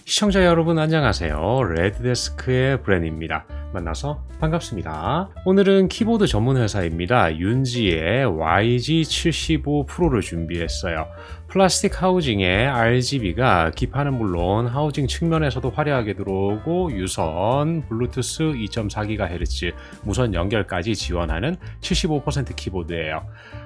시청자 여러분 안녕하세요. 레드데스크의 브랜입니다. 만나서 반갑습니다. 오늘은 키보드 전문 회사입니다. 윤지의 YG75 프로를 준비했어요. 플라스틱 하우징에 RGB가 기판은 물론 하우징 측면에서도 화려하게 들어오고 유선, 블루투스 2.4GHz 무선 연결까지 지원하는 75% 키보드예요.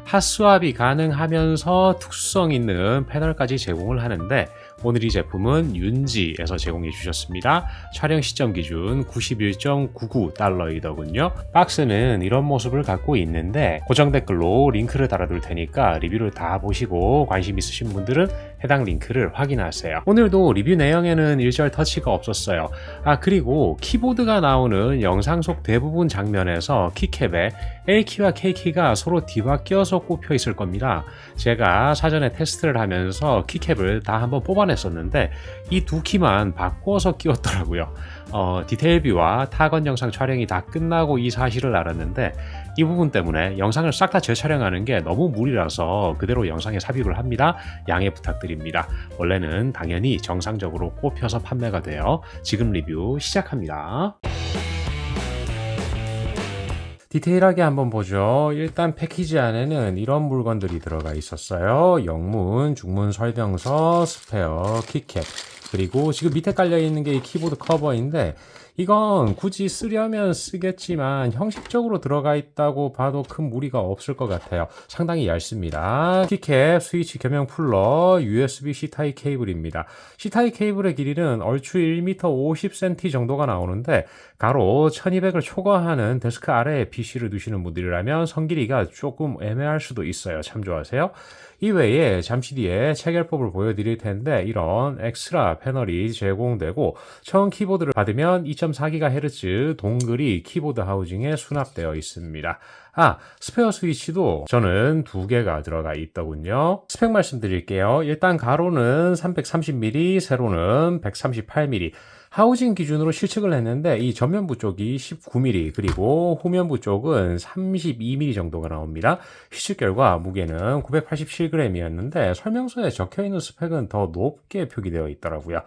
핫스왑이 가능하면서 특수성 있는 패널까지 제공을 하는데 오늘 이 제품은 윤지에서 제공해 주셨습니다. 촬영 시점 기준 91.99달러이더군요. 박스는 이런 모습을 갖고 있는데 고정 댓글로 링크를 달아둘 테니까 리뷰를 다 보시고 관심 있으신 분들은 해당 링크를 확인하세요. 오늘도 리뷰 내용에는 일절 터치가 없었어요. 그리고 키보드가 나오는 영상 속 대부분 장면에서 키캡에 A키와 K키가 서로 뒤바뀌어서 꼽혀 있을 겁니다. 제가 사전에 테스트를 하면서 키캡을 다 한번 뽑아냈었는데 이 두 키만 바꿔서 끼웠더라고요. 디테일뷰와 타건 영상 촬영이 다 끝나고 이 사실을 알았는데 이 부분 때문에 영상을 싹 다 재촬영하는 게 너무 무리라서 그대로 영상에 삽입을 합니다. 양해 부탁드립니다. 원래는 당연히 정상적으로 꼽혀서 판매가 돼요. 지금 리뷰 시작합니다. 디테일하게 한번 보죠. 일단 패키지 안에는 이런 물건들이 들어가 있었어요. 영문, 중문 설명서, 스페어, 키캡, 그리고 지금 밑에 깔려있는 게 이 키보드 커버인데 이건 굳이 쓰려면 쓰겠지만 형식적으로 들어가 있다고 봐도 큰 무리가 없을 것 같아요. 상당히 얇습니다. 키캡, 스위치 겸용 풀러, USB C타입 케이블입니다. C타입 케이블의 길이는 얼추 1m 50cm 정도가 나오는데 가로 1200을 초과하는 데스크 아래에 PC를 두시는 분들이라면 선 길이가 조금 애매할 수도 있어요. 참조하세요. 이외에 잠시 뒤에 체결법을 보여드릴 텐데 이런 엑스트라 패널이 제공되고 처음 키보드를 받으면 2.4GHz 동글이 키보드 하우징에 수납되어 있습니다. 스페어 스위치도 저는 2개가 들어가 있더군요. 스펙 말씀드릴게요. 일단 가로는 330mm, 세로는 138mm. 하우징 기준으로 실측을 했는데 이 전면부 쪽이 19mm 그리고 후면부 쪽은 32mm 정도가 나옵니다. 실측 결과 무게는 987g이었는데 설명서에 적혀있는 스펙은 더 높게 표기되어 있더라고요.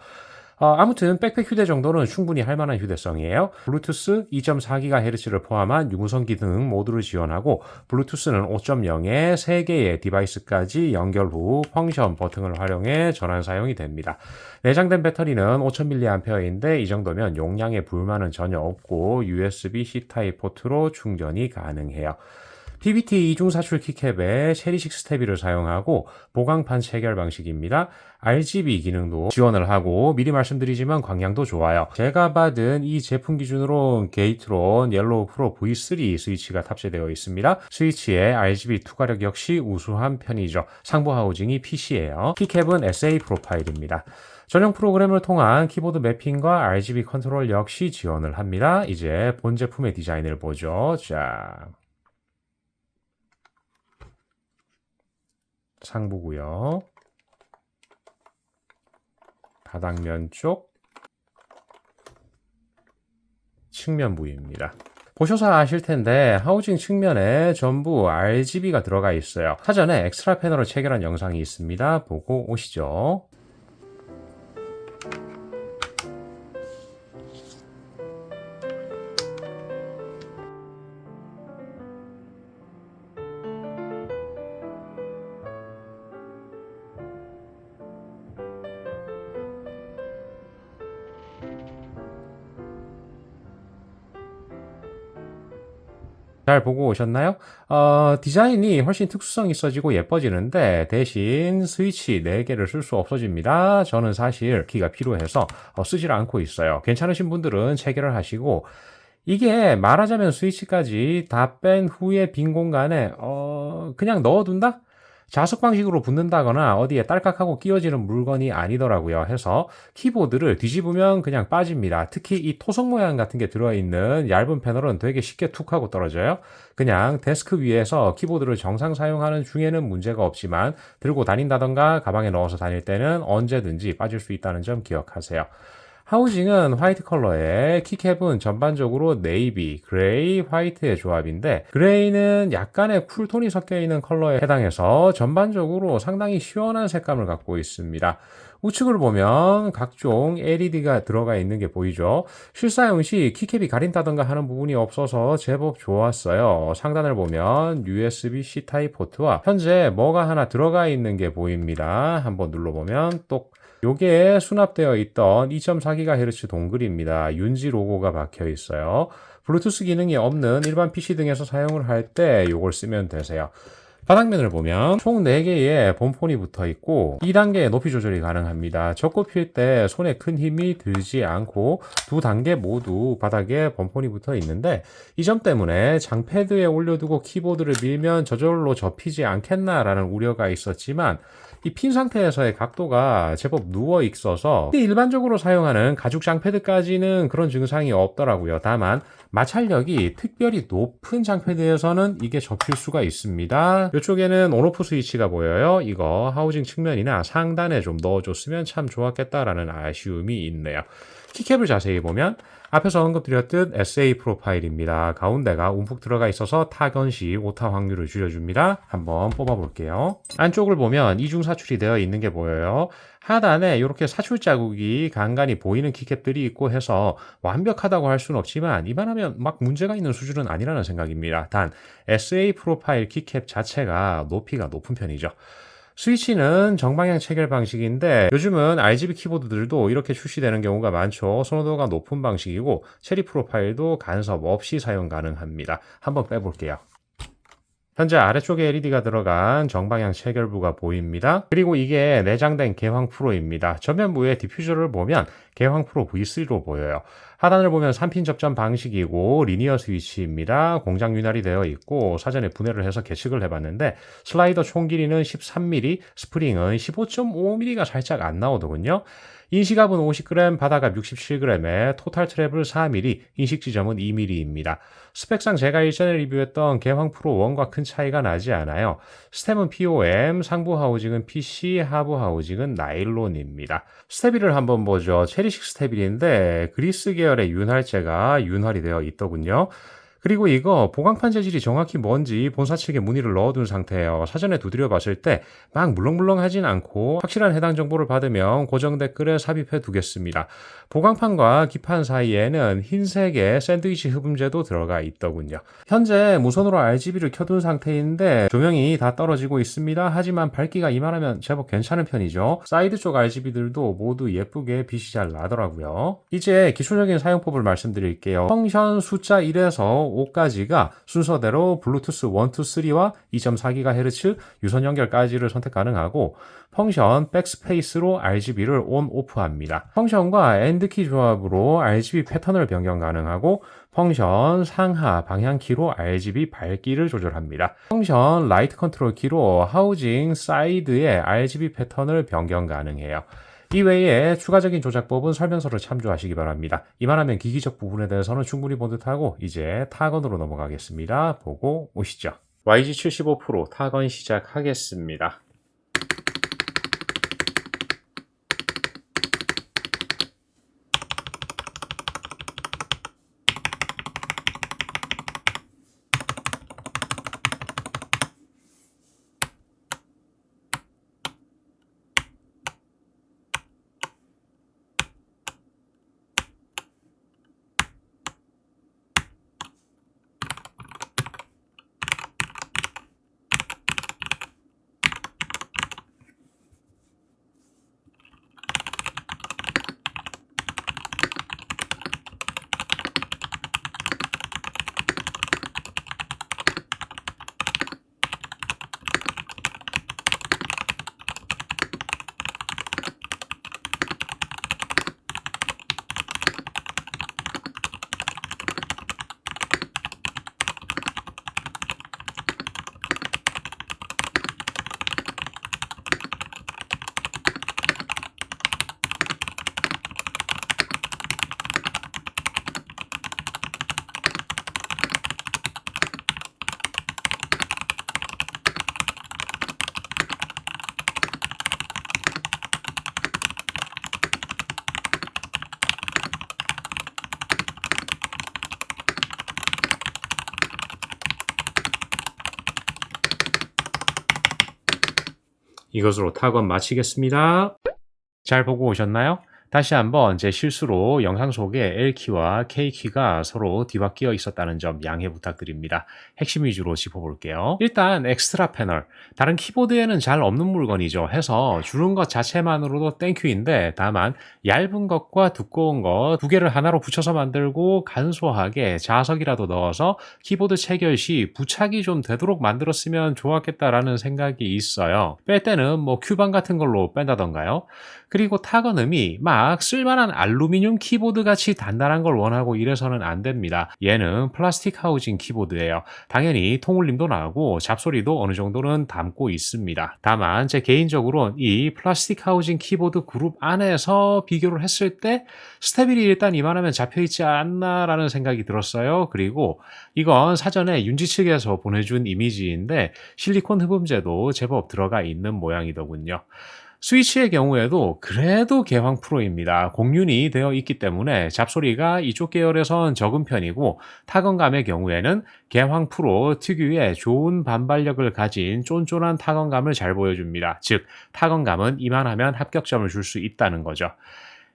아무튼 백팩 휴대 정도는 충분히 할 만한 휴대성이에요. 블루투스 2.4GHz를 포함한 유무선 기능 모두를 지원하고 블루투스는 5.0에 3개의 디바이스까지 연결 후 펑션 버튼을 활용해 전환 사용이 됩니다. 내장된 배터리는 5000mAh인데 이 정도면 용량에 불만은 전혀 없고 USB-C 타입 포트로 충전이 가능해요. PBT 이중 사출 키캡에 체리식 스테비를 사용하고 보강판 체결 방식입니다. RGB 기능도 지원을 하고 미리 말씀드리지만 광량도 좋아요. 제가 받은 이 제품 기준으로 게이트론 옐로우 프로 V3 스위치가 탑재되어 있습니다. 스위치의 RGB 투과력 역시 우수한 편이죠. 상부 하우징이 PC예요. 키캡은 SA 프로파일입니다. 전용 프로그램을 통한 키보드 매핑과 RGB 컨트롤 역시 지원을 합니다. 이제 본 제품의 디자인을 보죠. 상부고요. 바닥면 쪽 측면 부위입니다. 보셔서 아실 텐데 하우징 측면에 전부 RGB가 들어가 있어요. 사전에 엑스트라 패널을 체결한 영상이 있습니다. 보고 오시죠. 잘 보고 오셨나요? 디자인이 훨씬 특수성 있어지고 예뻐지는데 대신 스위치 4개를 쓸 수 없어집니다. 저는 사실 키가 필요해서 쓰질 않고 있어요. 괜찮으신 분들은 체결을 하시고 이게 말하자면 스위치까지 다 뺀 후에 빈 공간에 그냥 넣어둔다? 자석 방식으로 붙는다거나 어디에 딸깍하고 끼워지는 물건이 아니더라고요. 해서 키보드를 뒤집으면 그냥 빠집니다. 특히 이 토성 모양 같은 게 들어있는 얇은 패널은 되게 쉽게 툭 하고 떨어져요. 그냥 데스크 위에서 키보드를 정상 사용하는 중에는 문제가 없지만 들고 다닌다던가 가방에 넣어서 다닐 때는 언제든지 빠질 수 있다는 점 기억하세요. 하우징은 화이트 컬러에 키캡은 전반적으로 네이비, 그레이, 화이트의 조합인데 그레이는 약간의 쿨톤이 섞여 있는 컬러에 해당해서 전반적으로 상당히 시원한 색감을 갖고 있습니다. 우측을 보면 각종 LED가 들어가 있는 게 보이죠. 실사용 시 키캡이 가린다던가 하는 부분이 없어서 제법 좋았어요. 상단을 보면 USB-C 타입 포트와 현재 뭐가 하나 들어가 있는 게 보입니다. 한번 눌러보면 똑 요게 수납되어 있던 2.4GHz 동글입니다. 윤지 로고가 박혀 있어요. 블루투스 기능이 없는 일반 PC 등에서 사용을 할 때 요걸 쓰면 되세요. 바닥면을 보면 총 4개의 본폰이 붙어 있고 2단계의 높이 조절이 가능합니다. 접고 필 때 손에 큰 힘이 들지 않고 2단계 모두 바닥에 본폰이 붙어 있는데 이 점 때문에 장패드에 올려두고 키보드를 밀면 저절로 접히지 않겠나라는 우려가 있었지만 이 핀 상태에서의 각도가 제법 누워 있어서 일반적으로 사용하는 가죽 장패드까지는 그런 증상이 없더라고요. 다만 마찰력이 특별히 높은 장패드에서는 이게 접힐 수가 있습니다. 이쪽에는 온오프 스위치가 보여요. 이거 하우징 측면이나 상단에 좀 넣어줬으면 참 좋았겠다라는 아쉬움이 있네요. 키캡을 자세히 보면 앞에서 언급드렸듯 SA 프로파일입니다. 가운데가 움푹 들어가 있어서 타건 시 오타 확률을 줄여줍니다. 한번 뽑아볼게요. 안쪽을 보면 이중 사출이 되어 있는 게 보여요. 하단에 이렇게 사출 자국이 간간히 보이는 키캡들이 있고 해서 완벽하다고 할 수는 없지만 이만하면 막 문제가 있는 수준은 아니라는 생각입니다. 단 SA 프로파일 키캡 자체가 높이가 높은 편이죠. 스위치는 정방향 체결 방식인데 요즘은 RGB 키보드들도 이렇게 출시되는 경우가 많죠. 선호도가 높은 방식이고 체리 프로파일도 간섭 없이 사용 가능합니다. 한번 빼볼게요. 현재 아래쪽에 LED가 들어간 정방향 체결부가 보입니다. 그리고 이게 내장된 개황 프로입니다. 전면부의 디퓨저를 보면 개황 프로 V3로 보여요. 하단을 보면 3핀 접점 방식이고 리니어 스위치입니다. 공장 윤활이 되어 있고 사전에 분해를 해서 계측을 해봤는데 슬라이더 총 길이는 13mm, 스프링은 15.5mm가 살짝 안 나오더군요. 인식압은 50g, 바닥압 67g에 토탈 트래블 4mm, 인식 지점은 2mm입니다. 스펙상 제가 일전에 리뷰했던 개황 프로 1과 큰 차이가 나지 않아요. 스템은 POM, 상부 하우징은 PC, 하부 하우징은 나일론입니다. 스테빌을 한번 보죠. 체리식 스테빌인데 그리스 계열의 윤활제가 윤활이 되어 있더군요. 그리고 이거 보강판 재질이 정확히 뭔지 본사 측에 문의를 넣어둔 상태예요. 사전에 두드려 봤을 때 막 물렁물렁하진 않고 확실한 해당 정보를 받으면 고정 댓글에 삽입해 두겠습니다. 보강판과 기판 사이에는 흰색의 샌드위치 흡음재도 들어가 있더군요. 현재 무선으로 RGB를 켜둔 상태인데 조명이 다 떨어지고 있습니다. 하지만 밝기가 이만하면 제법 괜찮은 편이죠. 사이드 쪽 RGB들도 모두 예쁘게 빛이 잘 나더라고요. 이제 기초적인 사용법을 말씀드릴게요. 펑션 숫자 1에서 5까지가 순서대로 블루투스 1, 2, 3와 2.4GHz 유선 연결까지를 선택 가능하고 펑션 백스페이스로 RGB를 온, 오프합니다. 펑션과 엔드키 조합으로 RGB 패턴을 변경 가능하고 펑션 상하 방향키로 RGB 밝기를 조절합니다. 펑션 라이트 컨트롤 키로 하우징 사이드의 RGB 패턴을 변경 가능해요. 이외에 추가적인 조작법은 설명서를 참조하시기 바랍니다. 이만하면 기기적 부분에 대해서는 충분히 본 듯하고 이제 타건으로 넘어가겠습니다. 보고 오시죠. YG75 프로 타건 시작하겠습니다. 이것으로 타건 마치겠습니다. 잘 보고 오셨나요? 다시 한번 제 실수로 영상 속에 L키와 K키가 서로 뒤바뀌어 있었다는 점 양해 부탁드립니다. 핵심 위주로 짚어볼게요. 일단 엑스트라 패널, 다른 키보드에는 잘 없는 물건이죠. 해서 주는 것 자체만으로도 땡큐인데 다만 얇은 것과 두꺼운 것 두 개를 하나로 붙여서 만들고 간소하게 자석이라도 넣어서 키보드 체결 시 부착이 좀 되도록 만들었으면 좋았겠다라는 생각이 있어요. 뺄 때는 뭐 큐방 같은 걸로 뺀다던가요. 그리고 타건음이 막 쓸만한 알루미늄 키보드 같이 단단한 걸 원하고 이래서는 안 됩니다. 얘는 플라스틱 하우징 키보드예요. 당연히 통울림도 나고 잡소리도 어느 정도는 담고 있습니다. 다만 제 개인적으로는 이 플라스틱 하우징 키보드 그룹 안에서 비교를 했을 때 스테빌이 일단 이만하면 잡혀있지 않나라는 생각이 들었어요. 그리고 이건 사전에 윤지 측에서 보내준 이미지인데 실리콘 흡음재도 제법 들어가 있는 모양이더군요. 스위치의 경우에도 그래도 개황 프로입니다. 공륜이 되어 있기 때문에 잡소리가 이쪽 계열에선 적은 편이고 타건감의 경우에는 개황 프로 특유의 좋은 반발력을 가진 쫀쫀한 타건감을 잘 보여줍니다. 즉 타건감은 이만하면 합격점을 줄 수 있다는 거죠.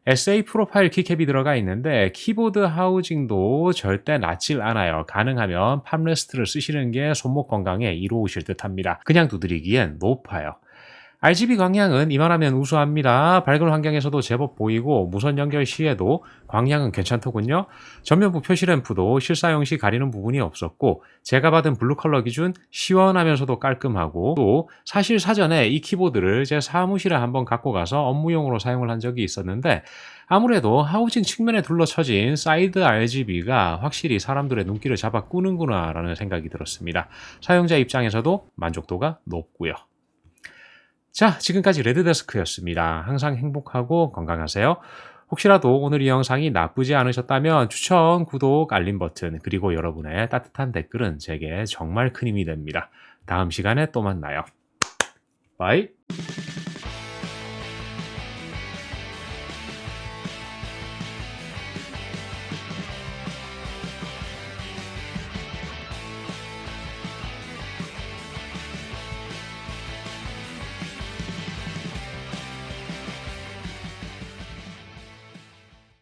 SA 프로파일 키캡이 들어가 있는데 키보드 하우징도 절대 낮질 않아요. 가능하면 팜레스트를 쓰시는 게 손목 건강에 이로우실 듯 합니다. 그냥 두드리기엔 높아요. RGB 광량은 이만하면 우수합니다. 밝은 환경에서도 제법 보이고 무선 연결 시에도 광량은 괜찮더군요. 전면부 표시 램프도 실사용 시 가리는 부분이 없었고 제가 받은 블루 컬러 기준 시원하면서도 깔끔하고 또 사실 사전에 이 키보드를 제 사무실에 한번 갖고 가서 업무용으로 사용을 한 적이 있었는데 아무래도 하우징 측면에 둘러쳐진 사이드 RGB가 확실히 사람들의 눈길을 잡아 꾸는구나 라는 생각이 들었습니다. 사용자 입장에서도 만족도가 높고요. 자, 지금까지 레드데스크였습니다. 항상 행복하고 건강하세요. 혹시라도 오늘 이 영상이 나쁘지 않으셨다면 추천, 구독, 알림 버튼, 그리고 여러분의 따뜻한 댓글은 제게 정말 큰 힘이 됩니다. 다음 시간에 또 만나요. 바이.